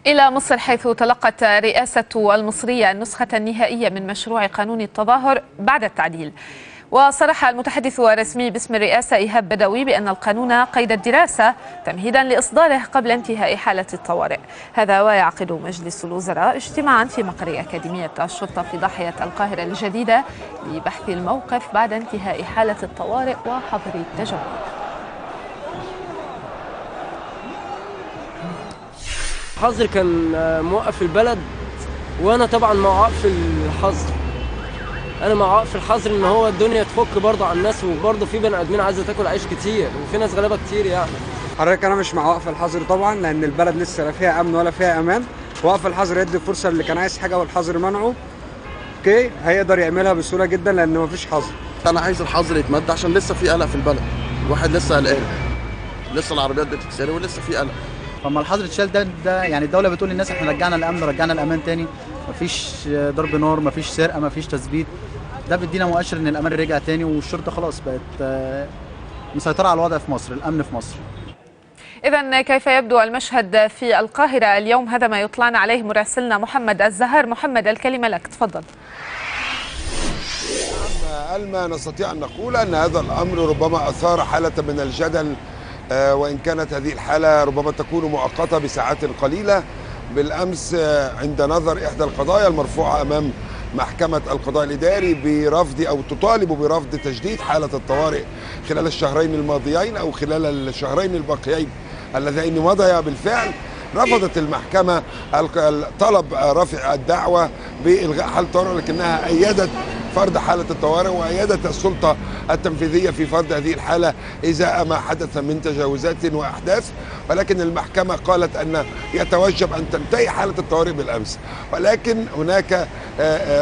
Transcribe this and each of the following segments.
إلى مصر، حيث تلقت الرئاسة المصرية النسخة النهائية من مشروع قانون التظاهر بعد التعديل. وصرح المتحدث الرسمي باسم الرئاسة إيهاب بدوي بأن القانون قيد الدراسة تمهيدا لإصداره قبل انتهاء حالة الطوارئ. هذا ويعقد مجلس الوزراء اجتماعا في مقر أكاديمية الشرطة في ضاحية القاهرة الجديدة لبحث الموقف بعد انتهاء حالة الطوارئ وحظر التجول. الحظر كان موقف البلد، وانا طبعا مع وقف الحظر. انا مع وقف الحظر ان هو الدنيا تفك برضه على الناس، وبرضه في بني ادمين عايزه تاكل عيش كتير، وفي ناس غلابه كتير يعني. حضرتك انا مش مع وقف الحظر طبعا، لان البلد لسه لا فيها امن ولا فيها امان. وقف الحظر يدي فرصه اللي كان عايز حاجه والحظر منعه اوكي هيقدر يعملها بسهوله جدا، لان مفيش حظر. انا عايز الحظر يتمد عشان لسه في قلق في البلد، الواحد لسه قلقان، لسه العربيات بتتسرق ولسه في قلق. فما الحظر اتشال ده يعني الدوله بتقول للناس احنا رجعنا الامن، رجعنا الامان تاني، مفيش ضرب نار، مفيش سرقه، مفيش تثبيت. ده بيدينا مؤشر ان الامان رجع تاني، والشرطه خلاص بقت مسيطره على الوضع في مصر، الامن في مصر. إذن كيف يبدو المشهد في القاهرة اليوم؟ هذا ما يطلعنا عليه مراسلنا محمد الزهر. محمد، الكلمة لك، تفضل. ألما نستطيع أن نقول أن هذا الأمر ربما أثار حالة من الجدل، وإن كانت هذه الحالة ربما تكون مؤقتة بساعات قليلة. بالأمس عند نظر إحدى القضايا المرفوعة أمام محكمة القضاء الإداري برفض أو تطالب برفض تجديد حالة الطوارئ خلال الشهرين الماضيين أو خلال الشهرين الباقيين اللذين مضيا بالفعل، رفضت المحكمة طلب رفع الدعوة بإلغاء حالة الطوارئ، لكنها أيدت فرض حالة الطوارئ وأيدت السلطة التنفيذية في فرض هذه الحالة إزاء ما حدث من تجاوزات وأحداث. ولكن المحكمة قالت أن يتوجب أن تنتهي حالة الطوارئ بالأمس، ولكن هناك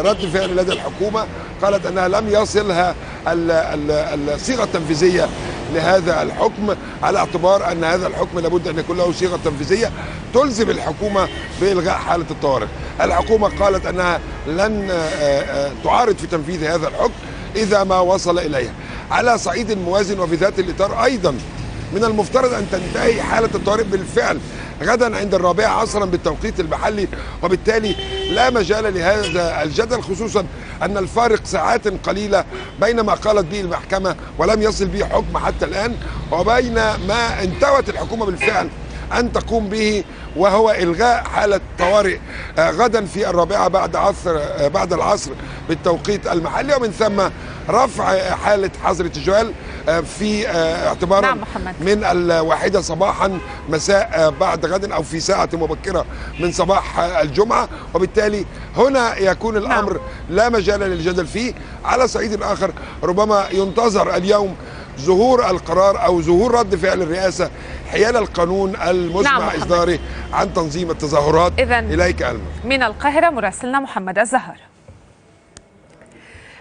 رد فعل لدى الحكومة قالت أنها لم يصلها الصيغة التنفيذية لهذا الحكم، على اعتبار أن هذا الحكم لابد أن يكون له صيغة تنفيذية تلزم الحكومة بإلغاء حالة الطوارئ. الحكومة قالت أنها لن تعارض في تنفيذ هذا الحكم إذا ما وصل إليها. على صعيد موازن وفي ذات الإطار أيضا من المفترض أن تنتهي حالة الطوارئ بالفعل غدا عند 4 عصرا بالتوقيت المحلي، وبالتالي لا مجال لهذا الجدل، خصوصا أن الفارق ساعات قليلة بين ما قالت به المحكمة ولم يصل به حكم حتى الآن، وبين ما انتوت الحكومة بالفعل أن تقوم به، وهو إلغاء حالة طوارئ غدا في 4 بعد العصر بالتوقيت المحلي، ومن ثم رفع حالة حظر التجوال في اعتبارا من 1 صباحا مساء بعد غد أو في ساعة مبكرة من صباح الجمعة. وبالتالي هنا يكون الأمر لا مجال للجدل فيه. على صعيد آخر ربما ينتظر اليوم ظهور القرار أو ظهور رد فعل الرئاسة حيال القانون المزمع إصداره عن تنظيم التظاهرات. إليك ألمى من القاهرة مراسلنا محمد الزهر.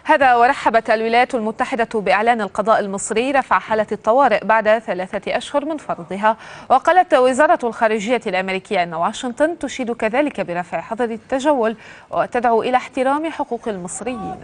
هذا ورحبت الولايات المتحدة بإعلان القضاء المصري رفع حالة الطوارئ بعد 3 أشهر من فرضها. وقالت وزارة الخارجية الأمريكية أن واشنطن تشيد كذلك برفع حظر التجول وتدعو إلى احترام حقوق المصريين.